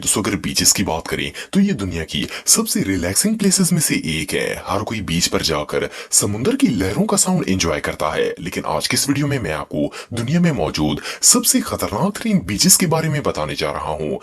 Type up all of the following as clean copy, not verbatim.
दोस्तों अगर बीचेस की बात करें तो ये दुनिया की सबसे रिलैक्सिंग प्लेसेस में से एक है। हर कोई बीच पर जाकर समुद्र की लहरों का साउंड एंजॉय करता है, लेकिन आज की इस वीडियो में मैं आपको दुनिया में मौजूद सबसे खतरनाक तरीन बीचेस के बारे में बताने जा रहा हूँ।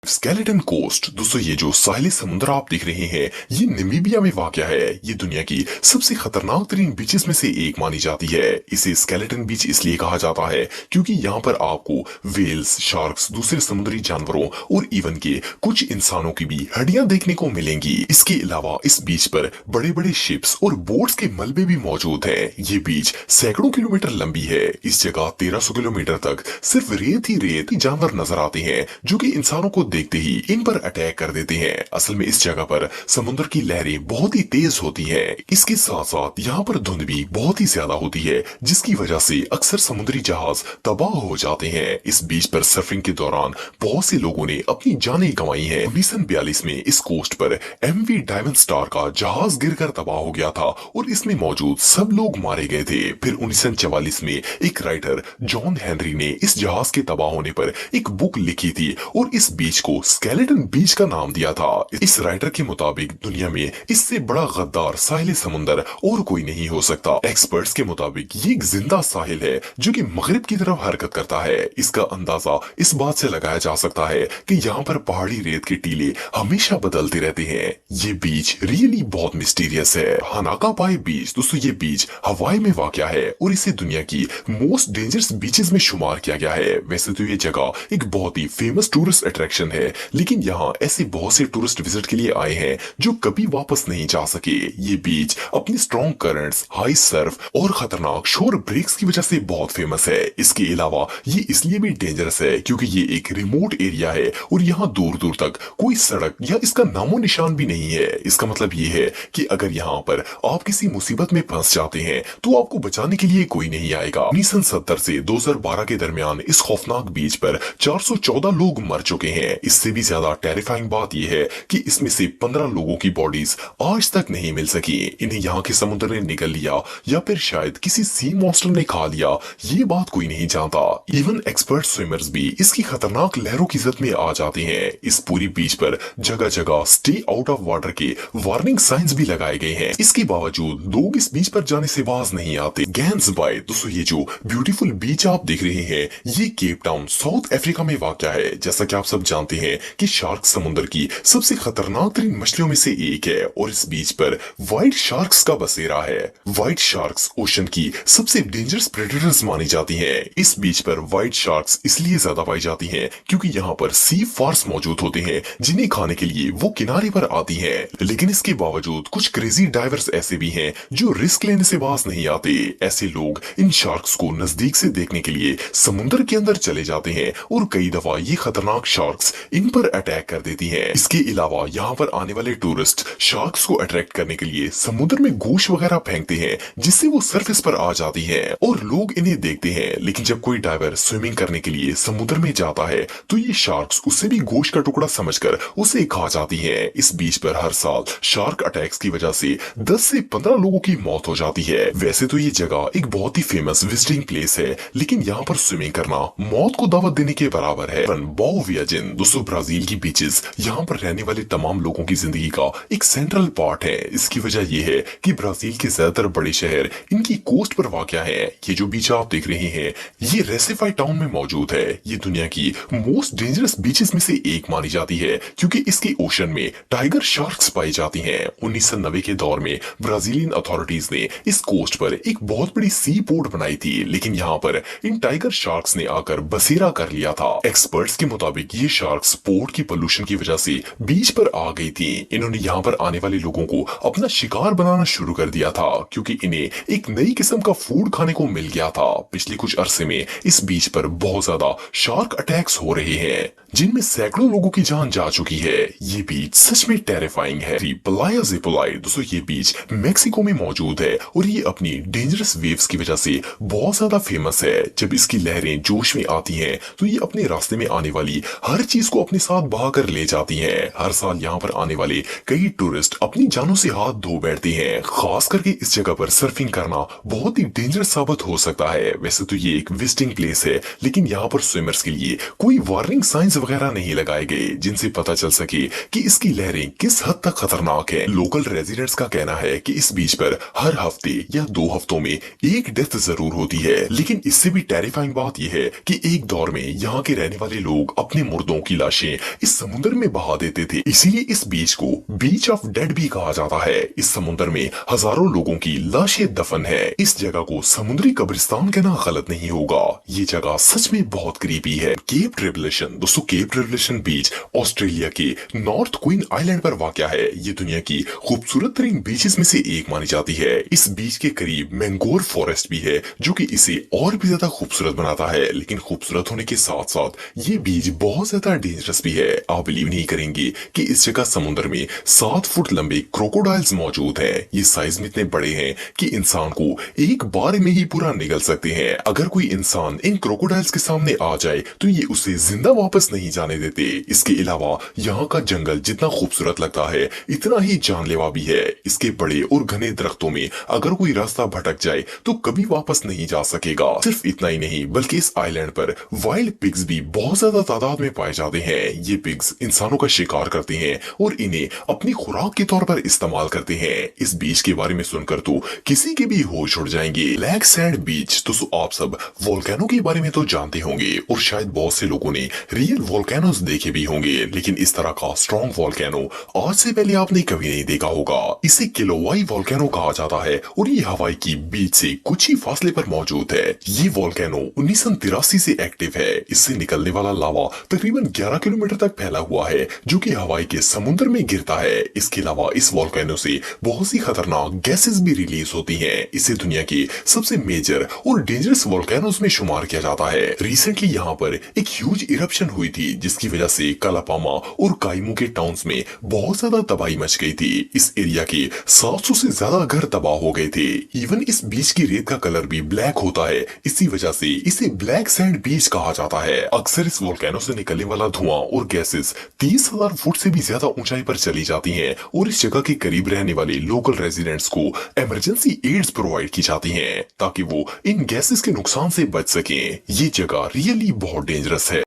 Skeleton Coast. दोस्तों ये जो साहिली समुद्र आप देख रहे हैं ये नामीबिया में वाक़या है। ये दुनिया की सबसे खतरनाक तरीन बीचेस में से एक मानी जाती है। इसे स्केलेटन बीच इसलिए कहा जाता है क्योंकि यहाँ पर आपको वेल्स, शार्क्स, दूसरे समुद्री जानवरों और इवन के कुछ इंसानों की भी हड्डियां देखने को मिलेंगी। इसके अलावा इस बीच पर बड़े बड़े शिप्स और बोट्स के मलबे भी मौजूद हैं। ये बीच सैकड़ों किलोमीटर लंबी है। इस जगह 1300 किलोमीटर तक सिर्फ रेत ही रेत जानवर नजर आते हैं जो कि इंसानों को देखते ही इन पर अटैक कर देते हैं। असल में इस जगह पर समुद्र की लहरें बहुत ही तेज होती हैं। इसके साथ साथ यहाँ पर धुंध भी बहुत ही ज्यादा होती है, जिसकी वजह से अक्सर समुद्री जहाज तबाह हो जाते हैं। इस बीच पर सर्फिंग के दौरान बहुत से लोगों ने अपनी जानें गंवाई हैं। 1942 में इस कोस्ट पर MV डायमंड स्टार का जहाज गिरकर तबाह हो गया था और इसमें मौजूद सब लोग मारे गए थे। फिर 1944 में एक राइटर जॉन हेनरी ने इस जहाज के तबाह होने पर एक बुक लिखी थी और इस बीच को स्केलेटन बीच का नाम दिया था। इस राइटर के मुताबिक दुनिया में इससे बड़ा गद्दार साहिल समुंदर और कोई नहीं हो सकता। एक्सपर्ट्स के मुताबिक ये एक जिंदा साहिल है जो कि मगरिब की तरफ हरकत करता है। इसका अंदाजा इस बात से लगाया जा सकता है कि यहाँ पर पहाड़ी रेत के टीले हमेशा बदलते रहते हैं। ये बीच रियली बहुत मिस्टीरियस है। हनाका पाए बीच। दोस्तों ये बीच हवाई में वाक़या है और इसे दुनिया की मोस्ट डेंजरस बीचेस में शुमार किया गया है। वैसे तो ये जगह एक बहुत ही फेमस टूरिस्ट अट्रैक्शन है, लेकिन यहाँ ऐसे बहुत से टूरिस्ट विजिट के लिए आए हैं जो कभी वापस नहीं जा सके। ये बीच अपनी स्ट्रॉन्ग करंट्स, हाई सर्फ और खतरनाक शोर ब्रेक्स की वजह से बहुत फेमस है। इसके अलावा ये इसलिए भी डेंजरस है क्योंकि ये एक रिमोट एरिया है और यहाँ दूर दूर तक कोई सड़क या इसका नामो निशान भी नहीं है। इसका मतलब ये है कि अगर यहाँ पर आप किसी मुसीबत में फंस जाते हैं तो आपको बचाने के लिए कोई नहीं आएगा। 1970 से 2012 के दरमियान इस खौफनाक बीच पर 414 लोग मर चुके हैं। इससे भी ज्यादा टेरिफाइंग बात यह है कि इसमें से 15 लोगों की बॉडीज आज तक नहीं मिल सकी। इन्हें यहाँ के समुद्र ने निगल लिया या फिर शायद किसी सी मॉन्स्टर ने खा लिया, ये बात कोई नहीं जानता। इवन एक्सपर्ट स्विमर्स भी इसकी खतरनाक लहरों की जद में आ जाते हैं। इस पूरी बीच पर जगह जगह स्टे आउट ऑफ वाटर के वार्निंग साइंस भी लगाए गए हैं। इसके बावजूद लोग इस बीच पर जाने से बाज नहीं आते। Guys bye. दोस्तों ये जो ब्यूटीफुल बीच आप देख रहे हैं ये केप टाउन साउथ अफ्रीका में वाक़या है। जैसा कि आप सब जानते हैं कि शार्क समुद्र की सबसे खतरनाक तरीन मछलियों में से एक है और इस बीच पर व्हाइट शार्क्स का बसेरा है। व्हाइट शार्क्स ओशन की सबसे डेंजरस प्रेडेटर्स मानी जाती हैं। इस बीच पर व्हाइट शार्क्स इसलिए ज्यादा पाई जाती हैं क्योंकि यहाँ पर सी फार्स मौजूद होते हैं जिन्हें खाने के लिए वो किनारे पर आती हैं। लेकिन इसके बावजूद कुछ क्रेजी डाइवर्स ऐसे भी हैं जो रिस्क लेने से बाज नहीं आते। ऐसे लोग इन शार्क्स को नजदीक से देखने के लिए समुद्र के अंदर चले जाते हैं और कई दफा ये खतरनाक शार्क्स इन पर अटैक कर देती हैं। इसके अलावा यहाँ पर आने वाले टूरिस्ट शार्क्स को अट्रैक्ट करने के लिए समुद्र में गोश्त वगैरह फेंकते हैं जिससे वो सरफेस पर आ जाती हैं और लोग इन्हें देखते हैं। लेकिन जब कोई डाइवर स्विमिंग करने के लिए समुद्र में जाता है तो ये शार्क्स उससे भी गोश्त का टुकड़ा समझकर उसे खा जाती हैं। इस बीच पर हर साल शार्क अटैक्स की वजह से 10 से 15 लोगों की मौत हो जाती है। वैसे तो ये जगह एक बहुत ही फेमस विजिटिंग प्लेस है, लेकिन यहाँ पर स्विमिंग करना मौत को दावत देने के बराबर है। बाओ वियाजिन। दोस्तों ब्राजील की बीचेस यहाँ पर रहने वाले तमाम लोगों की जिंदगी का एक सेंट्रल पार्ट है। इसकी वजह यह है कि ब्राजील के ज्यादातर बड़े शहर इनकी कोस्ट पर वाक़या है। ये जो बीच आप देख रहे हैं ये रेसिफाई टाउन में मौजूद है। ये दुनिया की मोस्ट डेंजरस बीचेस में से एक मानी जाती है क्योंकि इसके ओशन में टाइगर शार्क्स पाई जाती हैं। 1990 के दौर में ब्राजीलियन अथॉरिटीज ने इस कोस्ट पर एक बहुत बड़ी सी पोर्ट बनाई थी, लेकिन यहाँ पर इन टाइगर शार्क्स ने आकर बसेरा कर लिया था। एक्सपर्ट्स के मुताबिक ये शार्क्स पोर्ट की पोल्यूशन की वजह से बीच पर आ गई थी। इन्होंने यहाँ पर आने वाले लोगों को अपना शिकार बनाना शुरू कर दिया था क्योंकि इन्हें एक नई किस्म का फूड खाने को मिल गया था। पिछले कुछ अरसे में इस बीच पर बहुत ज्यादा शार्क अटैक्स हो रहे हैं जिनमें सैकड़ों लोगों की जान जा चुकी है। ये बीच सच में टेरिफाइंग है। प्लाया दे पोलाय। दोस्तों ये बीच मेक्सिको में मौजूद है और ये अपनी डेंजरस वेव्स की वजह से बहुत ज्यादा फेमस है। जब इसकी लहरें जोश में आती हैं तो ये अपने रास्ते में आने वाली हर चीज बीच को अपने साथ बहाकर ले जाती हैं। हर साल यहाँ पर आने वाले कई टूरिस्ट अपनी जानों से हाथ धो बैठते हैं। खास करके इस जगह पर सर्फिंग करना बहुत ही डेंजरस साबित हो सकता है। वैसे तो ये एक विजिटिंग प्लेस है, लेकिन यहाँ पर स्विमर्स के लिए कोई वार्निंग साइंस वगैरह नहीं लगाए गए जिनसे पता चल सके कि इसकी लहरें किस हद तक खतरनाक है। लोकल रेजिडेंट्स का कहना है कि इस बीच पर हर हफ्ते या 2 हफ्तों में एक डेथ जरूर होती है, लेकिन इससे भी टेरिफाइंग बात यह है कि एक दौर में यहाँ के रहने वाले लोग अपने मुर्दों की लाशें इस समुद्र में बहा देते थे। इसीलिए इस बीच को बीच ऑफ डेड भी कहा जाता है। इस समुद्र में हजारों लोगों की लाशें दफन है। इस जगह को समुद्री कब्रिस्तान कहना गलत नहीं होगा। ये जगह सच में बहुत क्रीपी है। केप ट्रेवलेशन, दोस्तों केप ट्रेवलेशन बीच ऑस्ट्रेलिया के नॉर्थ क्वीन आइलैंड पर वाक़या है। ये दुनिया की खूबसूरत तरीन बीचेस में से एक मानी जाती है। इस बीच के करीब मैंग्रोव फॉरेस्ट भी है जो कि इसे और भी ज्यादा खूबसूरत बनाता है। लेकिन खूबसूरत होने के साथ साथ ये बीच बहुत ज्यादा डेंजरस भी है। आप बिलीव नहीं करेंगे कि इस जगह समुद्र में 7 फुट लंबे क्रोकोडाइल्स मौजूद हैं। ये साइज में इतने बड़े हैं कि इंसान को एक बार में ही पूरा निगल सकते हैं। अगर कोई इंसान इन क्रोकोडाइल्स के सामने आ जाए तो ये उसे जिंदा वापस नहीं जाने देते। इसके अलावा यहाँ का जंगल जितना खूबसूरत लगता है इतना ही जानलेवा भी है। इसके बड़े और घने दरख्तों में अगर कोई रास्ता भटक जाए तो कभी वापस नहीं जा सकेगा। सिर्फ इतना ही नहीं बल्कि इस आइलैंड पर वाइल्ड पिग्स भी बहुत ज्यादा तादाद में पाए जाते हैं। ये पिग्स इंसानों का शिकार करते हैं और इन्हें अपनी खुराक के तौर पर इस्तेमाल करते हैं। इस बीच के बारे में सुनकर तो किसी के भी होश उड़ जाएंगे। ब्लैक सैंड बीच, दोस्तों आप सब वोल्केनो के बारे में तो जानते होंगे और शायद बहुत से लोगों ने रियल वोल्केनोस देखे भी होंगे, लेकिन इस तरह का स्ट्रॉन्ग वोल्केनो आज से पहले आपने कभी नहीं देखा होगा। इसे किलोवाई वोल्केनो कहा जाता है और ये हवाई की बीच से कुछ ही फासले पर मौजूद है। ये वोल्केनो 1983 से एक्टिव है। इससे निकलने वाला लावा तकरीबन 11 किलोमीटर तक फैला हुआ है जो कि हवाई के समुद्र में गिरता है। इसके अलावा इस वोल्केनो से बहुत सी खतरनाक गैसेस भी रिलीज होती हैं। इसे दुनिया के सबसे मेजर और डेंजरस वोल्केनोस में शुमार किया जाता है। रिसेंटली यहाँ पर एक ह्यूज इरप्शन हुई थी जिसकी वजह से कालापामा और काइमू के टाउन्स में बहुत ज्यादा तबाही मच गई थी। इस एरिया के 700 से ज्यादा घर तबाह हो गए थे। इवन इस बीच की रेत का कलर भी ब्लैक होता है। इसी वजह से इसे ब्लैक सैंड बीच कहा जाता है। अक्सर इस वोल्केनो से निकलने वाला धुआं और गैसेस 30,000 फुट से भी ज्यादा ऊंचाई पर चली जाती हैं और इस जगह के करीब रहने वाले लोकल रेजिडेंट्स को इमरजेंसी एड्स प्रोवाइड की जाती हैं ताकि वो इन गैसेस के नुकसान से बच सकें। ये जगह रियली बहुत डेंजरस है।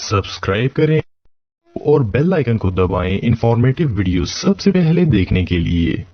सब्सक्राइब करें और बेल आइकन को दबाएं इंफॉर्मेटिव वीडियो सबसे पहले देखने के लिए।